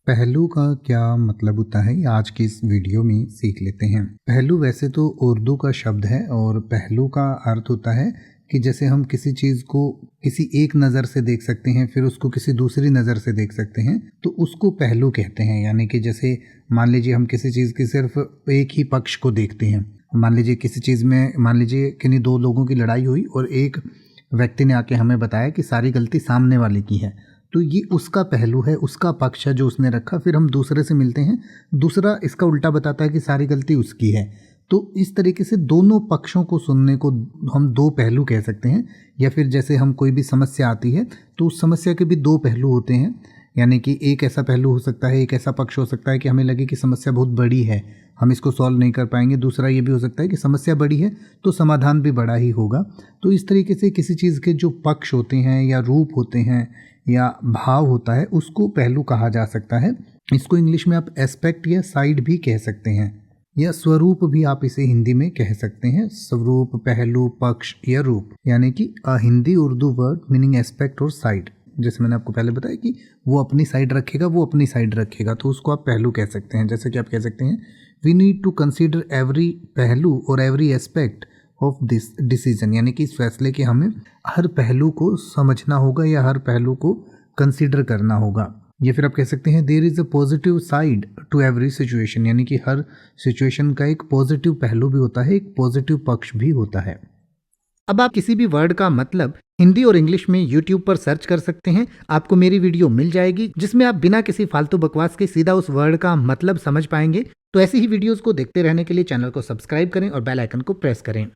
पहलू का क्या मतलब होता है, ये आज की इस वीडियो में सीख लेते हैं। पहलू वैसे तो उर्दू का शब्द है और पहलू का अर्थ होता है कि जैसे हम किसी चीज़ को किसी एक नज़र से देख सकते हैं, फिर उसको किसी दूसरी नज़र से देख सकते हैं, तो उसको पहलू कहते हैं। यानी कि जैसे मान लीजिए हम किसी चीज़ की सिर्फ एक ही पक्ष को देखते हैं। मान लीजिए किसी चीज़ में, मान लीजिए किन्हीं दो लोगों की लड़ाई हुई और एक व्यक्ति ने आके हमें बताया कि सारी गलती सामने वाले की है, तो ये उसका पहलू है, उसका पक्ष है जो उसने रखा। फिर हम दूसरे से मिलते हैं, दूसरा इसका उल्टा बताता है कि सारी गलती उसकी है। तो इस तरीके से दोनों पक्षों को सुनने को हम दो पहलू कह सकते हैं। या फिर जैसे हम कोई भी समस्या आती है तो उस समस्या के भी दो पहलू होते हैं। यानी कि एक ऐसा पहलू हो सकता है, एक ऐसा पक्ष हो सकता है कि हमें लगे कि समस्या बहुत बड़ी है, हम इसको सॉल्व नहीं कर पाएंगे। दूसरा ये भी हो सकता है कि समस्या बड़ी है तो समाधान भी बड़ा ही होगा। तो इस तरीके से किसी चीज़ के जो पक्ष होते हैं या रूप होते हैं या भाव होता है, उसको पहलू कहा जा सकता है। इसको इंग्लिश में आप एस्पेक्ट या साइड भी कह सकते हैं, या स्वरूप भी आप इसे हिंदी में कह सकते हैं। स्वरूप, पहलू, पक्ष या रूप, यानी कि Hindi Urdu word meaning aspect और साइड। जैसे मैंने आपको पहले बताया कि वो अपनी साइड रखेगा, वो अपनी साइड रखेगा, तो उसको आप पहलू कह सकते हैं। जैसे कि आप कह सकते हैं, we need to consider every पहलू और every aspect of this decision. यानी कि इस फैसले के हमें हर पहलू को समझना होगा या हर पहलू को कंसीडर करना होगा। या फिर आप कह सकते हैं, there is a positive side to every situation. यानी कि हर सिचुएशन का एक पॉजिटिव पहलू भी होता है, एक पॉजिटिव पक्ष भी होता है। अब आप किसी भी वर्ड का मतलब हिंदी और इंग्लिश में YouTube पर सर्च कर सकते हैं। आपको मेरी वीडियो मिल जाएगी जिसमें आप बिना किसी फालतू बकवास के सीधा उस वर्ड का मतलब समझ पाएंगे। तो ऐसी ही वीडियोस को देखते रहने के लिए चैनल को सब्सक्राइब करें और बेल आइकन को प्रेस करें।